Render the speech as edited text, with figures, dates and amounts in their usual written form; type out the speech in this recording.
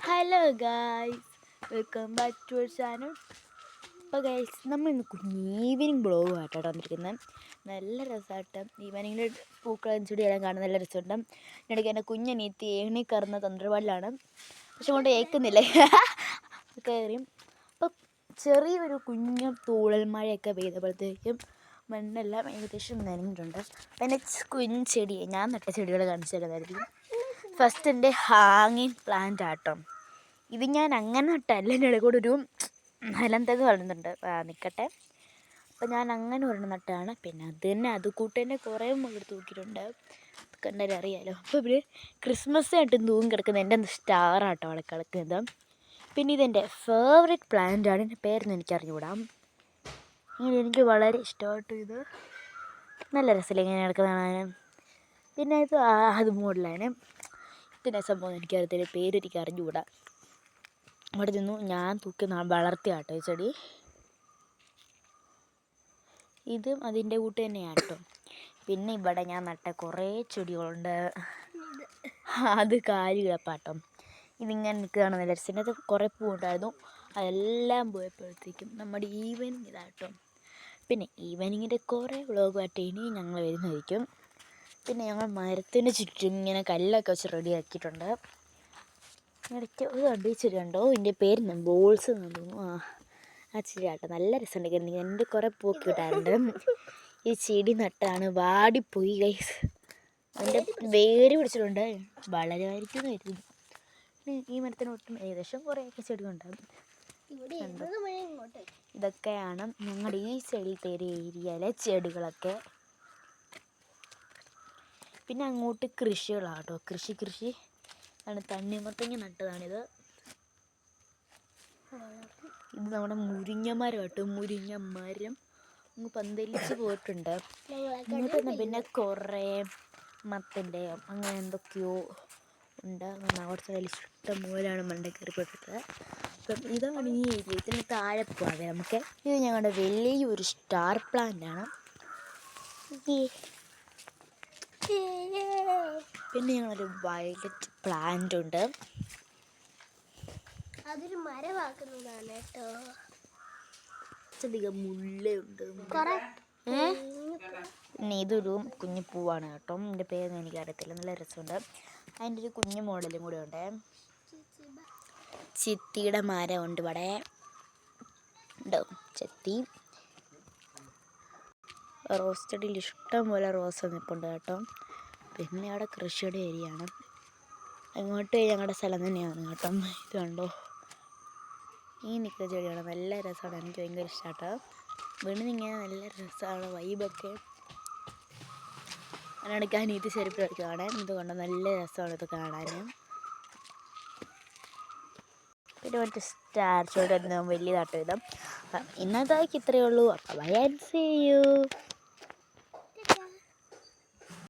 Hello guys, welcome back to our channel. അപ്പോൾ guys, നമ്മൾ ഇന്ന് ഈവനിങ് ബ്ലോഗുമായിട്ടാണ് വന്നിരിക്കുന്നത്. നല്ല രസമായിട്ട് ഈവനിങ്ങിൽ പൂക്കളും ചെടിയെല്ലാം കാണാൻ നല്ല രസമുണ്ട്. ഇടയ്ക്ക് എൻ്റെ കുഞ്ഞനീത്തി ഏണി കയറുന്ന തന്ത്രപാടിലാണ്, പക്ഷെ കൊണ്ട് ഏൽക്കുന്നില്ല കയറി. അപ്പോൾ ചെറിയൊരു കുഞ്ഞു തൂളൽ മഴയൊക്കെ പെയ്തപ്പോഴത്തേക്കും മണ്ണെല്ലാം ഏകദേശം നനഞ്ഞിട്ടുണ്ട്. പിന്നെ കുഞ്ഞു ചെടി, ഞാൻ നട്ട ചെടികൾ കാണിച്ചു തരുന്നതായിരിക്കും. ഫസ്റ്റ് എൻ്റെ ഹാങ്ങിങ് പ്ലാന്റ് ആട്ടോ. ഇത് ഞാൻ അങ്ങനെ നട്ടല്ല, എൻ്റെ ഇടയിൽ കൂടെ ഒരു നിലന്തത് വളരുന്നുണ്ട്, നിൽക്കട്ടെ. അപ്പോൾ ഞാൻ അങ്ങനെ ഒരെണ്ണം നട്ടതാണ്. പിന്നെ അത് കൂട്ട് തന്നെ കുറേ മുകളിൽ തൂക്കിയിട്ടുണ്ട്, കണ്ടാലും അറിയാമല്ലോ. അപ്പോൾ ഇവർ ക്രിസ്മസ് ആയിട്ട് തൂങ്ങി കിടക്കുന്നത് എൻ്റെ സ്റ്റാറാട്ടോ അവിടെ കിടക്കുന്നത്. പിന്നെ ഇതെൻ്റെ ഫേവറേറ്റ് പ്ലാന്റാണ്, എൻ്റെ പേരൊന്നും എനിക്കറിഞ്ഞുകൂടാ. എനിക്ക് വളരെ ഇഷ്ടമായിട്ടു. ഇത് നല്ല രസമില്ല ഇങ്ങനെ കിടക്കുന്നതാണ്. പിന്നെ ഇത് അത് മോഡലാണ്. ഇതിൻ്റെ സംഭവം എനിക്കറിയത്തില്ല, പേരെനിക്ക് അറിഞ്ഞുകൂടാ. അവിടെ നിന്നു ഞാൻ തൂക്കി വളർത്തിയാട്ടോ ഈ ചെടി. ഇതും അതിൻ്റെ കൂട്ട് തന്നെയാണ് കേട്ടോ. പിന്നെ ഇവിടെ ഞാൻ നട്ട കുറേ ചെടികളുണ്ട്, അത് കാര്യപ്പാട്ടോ. ഇതിങ്ങനെ നിൽക്കുകയാണ് നല്ല രസം. അത് കുറേ പൂവുണ്ടായിരുന്നു, അതെല്ലാം പോയപ്പോഴത്തേക്കും നമ്മുടെ ഈവനിങ് ഇതാട്ടോ. പിന്നെ ഈവനിങ്ങിൻ്റെ കുറേ വ്ളോഗുമായിട്ട് ഇനി ഞങ്ങൾ വരുന്നതായിരിക്കും. പിന്നെ ഞങ്ങൾ മരത്തിന് ചുറ്റും ഇങ്ങനെ കല്ലൊക്കെ വെച്ച് റെഡിയാക്കിയിട്ടുണ്ട്. ഇടയ്ക്ക് ഒരു കണ്ടു ചെടി കണ്ടോ, ഇതിൻ്റെ പേര് ബോൾസ് എന്ന് തോന്നുന്നു. ആ ചെടി ആട്ടോ നല്ല രസമുണ്ട്. എൻ്റെ കുറേ പൂക്ക് കിട്ടാറുണ്ട്. ഈ ചെടി നട്ടാണ് വാടിപ്പോയി ഗൈസ്. അതിൻ്റെ വേര് പിടിച്ചിട്ടുണ്ട്, വളരുമായിരിക്കും എന്ന് കരുതുന്നു. ഈ മരത്തിനൊട്ടും ഏകദേശം കുറേയൊക്കെ ചെടികളുണ്ടാകും. ഇതൊക്കെയാണ് ഞങ്ങളുടെ ഈ ചെടി ഏരിയയിലെ ചെടികളൊക്കെ. പിന്നെ അങ്ങോട്ട് കൃഷികളാട്ടോ, കൃഷി ആണ്. തണ്ണിമത്തങ്ങ നട്ടതാണിത്. ഇത് നമ്മുടെ മുരിങ്ങമരം കേട്ടോ, മുരിങ്ങമരം അങ്ങ് പന്തലിച്ച് പോയിട്ടുണ്ട്. ഇങ്ങോട്ട് തന്നെ പിന്നെ കുറേ മത്തൻ്റെ അങ്ങനെ എന്തൊക്കെയോ ഉണ്ട്. അങ്ങനെ അവിടുത്തെ അതിൽ ഇഷ്ടം പോലെയാണ് മണ്ട കയറി പോയിട്ടുള്ളത്. അപ്പം ഇതാണ് ഈ ഏരിയ. ഇതിന് താഴെ പോകാതെ നമുക്ക്. ഇത് ഞങ്ങളുടെ വലിയൊരു സ്റ്റാർ പ്ലാന്റാണ്. പിന്നെ ഞങ്ങളൊരു വയലറ്റ് പ്ലാന്റ് ഉണ്ട്, അതൊരു മരമാക്കുന്നതാണ് കേട്ടോ. അധികം മുല്ലയുണ്ട്. പിന്നെ ഇതൊരു കുഞ്ഞു പൂവാണ് കേട്ടോ, എൻ്റെ പേരൊന്നും എനിക്കറിയത്തില്ല. നല്ല രസമുണ്ട്. അതിൻ്റെ ഒരു കുഞ്ഞു മോഡലും കൂടെ ഉണ്ട്. ചിത്തിയുടെ മരം ഉണ്ട് ഇവിടെ ഉണ്ടോ, ചെത്തി. റോസ് ചെടിയിൽ ഇഷ്ടം പോലെ റോസ് നിൽപ്പുണ്ട് കേട്ടോ. പിന്നെ അവിടെ കൃഷിയുടെ ഏരിയയാണ്. അങ്ങോട്ട് ഞങ്ങളുടെ സ്ഥലം തന്നെയാണ് കേട്ടോ. ഇത് കണ്ടോ, ഈ നിൽക്കുന്ന ചെടിയാണ് നല്ല രസമാണ്, എനിക്ക് ഭയങ്കര ഇഷ്ടമാട്ടോ. വീണ്ടും ഇങ്ങനെ നല്ല രസമാണ് വൈബൊക്കെ. അതിനിടയ്ക്ക് അനീതി ചെരുപ്പ് കളിക്കുകയാണ്. ഇത് കണ്ടോ, നല്ല രസമാണ് ഇത് കാണാൻ. പിന്നെ മറ്റേ സ്റ്റാർ ചെടി വലിയതാട്ടോ ഇത്. ഇന്നത്തേക്ക് ഇത്രയേ ഉള്ളൂ. അപ്പോൾ ബൈ ആൻഡ് സീ യു.